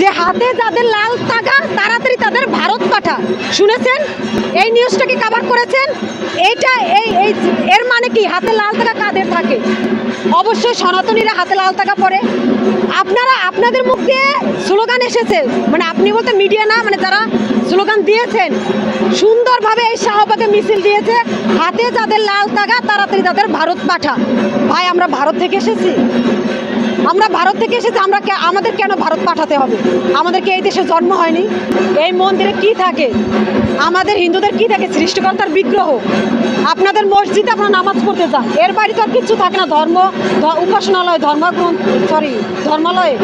যে হাতে যাদের লাল তাগা তাড়াতাড়ি তাদের ভারত পাঠা, শুনেছেন? এই নিউজটাকে কভার করেছেন। এইটা এর মানে কি? হাতে লাল তাগা কাদের থাকে? অবশ্যই সনাতনীরা হাতে লাল তাগা পরে। আপনাদের মুখ দিয়ে স্লোগান এসেছে, মানে আপনি বলতে মিডিয়া না, মানে যারা স্লোগান দিয়েছেন সুন্দরভাবে এই শাহবাগে মিছিল দিয়েছে, হাতে যাদের লাল তাগা তাড়াতাড়ি তাদের ভারত পাঠা। ভাই, আমরা ভারত থেকে এসেছি, আমাদের কেন ভারত পাঠাতে হবে? আমাদেরকে এই দেশে জন্ম হয়নি? এই মন্দিরে কি থাকে? আমাদের হিন্দুদের কি থাকে? সৃষ্টিকর্তার বিগ্রহ। আপনাদের মসজিদে আপনারা নামাজ পড়তে যান, এর বাইরে তো আর কিচ্ছু থাকে না। উপাসনালয়, ধর্মালয়ে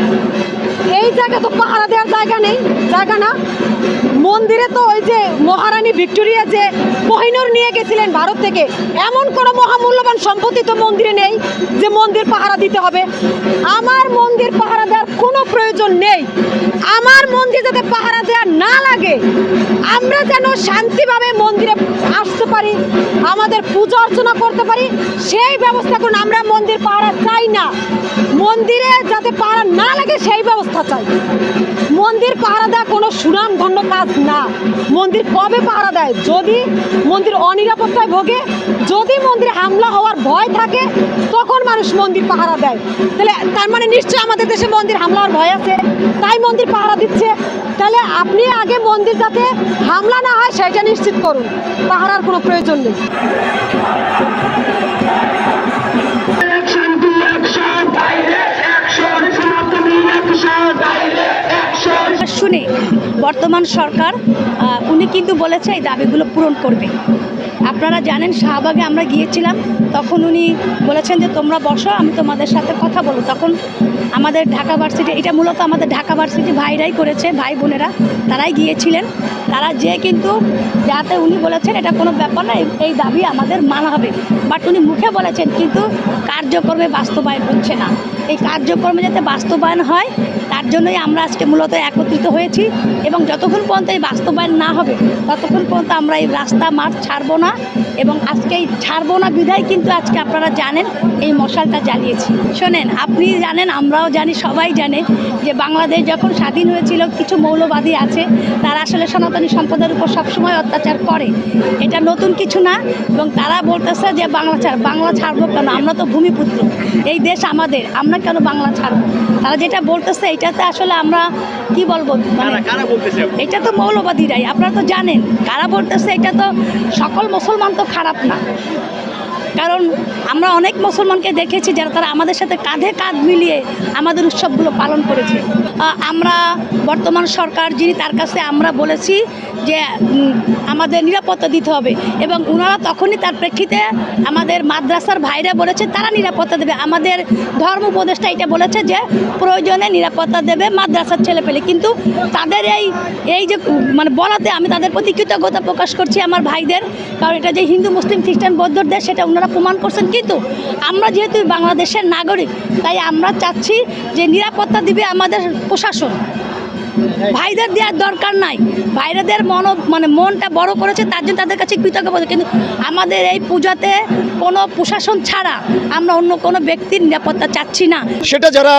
এই জায়গা তো পাহারা দেওয়ার জায়গা না। মন্দিরে তো ওই যে মহারানী ভিক্টোরিয়া যে কোহিনূর নিয়ে গেছিলেন ভারত থেকে, এমন কোনো মহামূল্যবান সম্পত্তি তো মন্দিরে নেই যে মন্দির পাহারা দিতে হবে। আমার মন্দির পাহারা দেওয়ার কোনো প্রয়োজন নেই। আমার মন্দির যাতে পাহারা দেওয়া না লাগে, আমরা যেন শান্তিভাবে মন্দিরে আসতে পারি, আমাদের পূজা অর্চনা করতে পারি, সেই ব্যবস্থা করুন। আমরা মন্দির পাহারা চাই না, মন্দিরে যাতে পাহারা না লাগে সেই ব্যবস্থা চাই। মন্দির পাহারা দেওয়া কোনো সুনামধন্য কাজ না। মন্দির কবে পাহারা দেয়? যদি মন্দির অনিরাপত্তায় ভোগে, যদি মন্দিরে হামলা হওয়ার ভয় থাকে, তখন মানুষ মন্দির পাহারা দেয়। তাহলে তার মানে নিশ্চয়ই আমাদের দেশে মন্দির হামলা হওয়ার ভয় আছে, তাই মন্দির পাহারা দিচ্ছে। তাহলে আপনি আগে মন্দির যাতে হামলা না হয় সেটা নিশ্চিত করুন, পাহারার কোনো প্রয়োজন নেই। শুনে বর্তমান সরকার উনি কিন্তু বলেছে এই দাবিগুলো পূরণ করবে। আপনারা জানেন শাহবাগে আমরা গিয়েছিলাম, তখন উনি বলেছেন যে তোমরা বসো, আমি তোমাদের সাথে কথা বলবো। তখন আমাদের ঢাকা ভার্সিটি, এটা মূলত আমাদের ঢাকা ভার্সিটি ভাইরাই করেছে, ভাই বোনেরা তারাই গিয়েছিলেন। তারা যে কিন্তু যাতে উনি বলেছেন এটা কোনো ব্যাপার না, এই দাবি আমাদের মানা হবে। বাট উনি মুখে বলেছেন কিন্তু কার্যক্রমে বাস্তবায়ন হচ্ছে না। এই কার্যক্রমে যাতে বাস্তবায়ন হয় তার জন্যই আমরা আজকে মূলত একত্রিত হয়েছি, এবং যতক্ষণ পর্যন্ত এই বাস্তবায়ন না হবে ততক্ষণ পর্যন্ত আমরা এই রাস্তা মাঠ ছাড়বো না। এবং আজকে এই ছাড়বো না বিধায় কিন্তু আজকে আপনারা জানেন এই মশালটা জ্বালিয়েছি। শোনেন, আপনি জানেন, আমরাও জানি, সবাই জানে যে বাংলাদেশ যখন স্বাধীন হয়েছিল কিছু মৌলবাদী আছে, তারা আসলে সনাতনী সম্পদের উপর সবসময় অত্যাচার করে। এটা নতুন কিছু না। এবং তারা বলতেছে যে বাংলা ছাড়বো কেন? আমরা তো ভূমিপুত্র, এই দেশ আমাদের, আমরা কেন বাংলা ছাড়বো? তারা যেটা বলতেছে এটাতে আসলে আমরা কি বলবো, মানে এটা তো মৌলবাদীরাই, আপনারা তো জানেন কারা বলতেছে। এটা তো সকল মুসলমান তো খারাপ না, কারণ আমরা অনেক মুসলমানকে দেখেছি যারা তারা আমাদের সাথে কাঁধে কাঁধ মিলিয়ে আমাদের উৎসবগুলো পালন করেছে। আমরা বর্তমান সরকার যিনি, তার কাছে আমরা বলেছি যে আমাদের নিরাপত্তা দিতে হবে, এবং ওনারা তখনই তার প্রেক্ষিতে আমাদের মাদ্রাসার ভাইরা বলেছে তারা নিরাপত্তা দেবে। আমাদের ধর্ম উপদেষ্টা এটা বলেছে যে প্রয়োজনে নিরাপত্তা দেবে মাদ্রাসার ছেলেপেলে। কিন্তু তাদের এই যে মানে বলাতে আমি তাদের প্রতি কৃতজ্ঞতা প্রকাশ করছি আমার ভাইদের, কারণ এটা যে হিন্দু মুসলিম খ্রিস্টান বৌদ্ধর দেশ সেটা ওনারা প্রমাণ করছেন। কিন্তু আমরা যেহেতু বাংলাদেশের নাগরিক, তাই আমরা চাচ্ছি যে নিরাপত্তা দিবে আমাদের প্রশাসন। ভাইদের দেওয়ার দরকার নাই, ভাইরাদের মনটা বড় করেছে, তার জন্য তাদের কাছে কৃতজ্ঞ। কিন্তু আমাদের এই পূজাতে কোনো প্রশাসন ছাড়া আমরা অন্য কোনো ব্যক্তির নিরাপত্তা চাচ্ছি না। সেটা যারা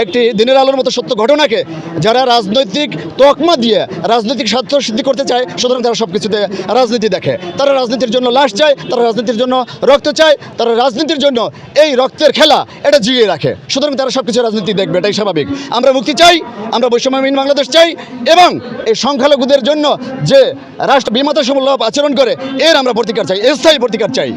একটি দিনের আলোর মতো সত্য ঘটনাকে যারা রাজনৈতিক তকমা দিয়ে রাজনৈতিক স্বার্থ সিদ্ধি করতে চায়, সুতরাং তারা সব কিছুতে রাজনীতি দেখে। তারা রাজনীতির জন্য লাশ চায়, তারা রাজনীতির জন্য রক্ত চায়, তারা রাজনীতির জন্য এই রক্তের খেলা এটা জিইয়ে রাখে। সুতরাং তারা সব কিছু রাজনীতি দেখবে, এটাই স্বাভাবিক। আমরা মুক্তি চাই, আমরা বৈষম্যহীন বাংলাদেশ চাই, এবং এই সংখ্যালঘুদের জন্য যে রাষ্ট্র বিমাতাসমূলক আচরণ করে এর আমরা প্রতিকার চাই, স্থায়ী প্রতিকার চাই।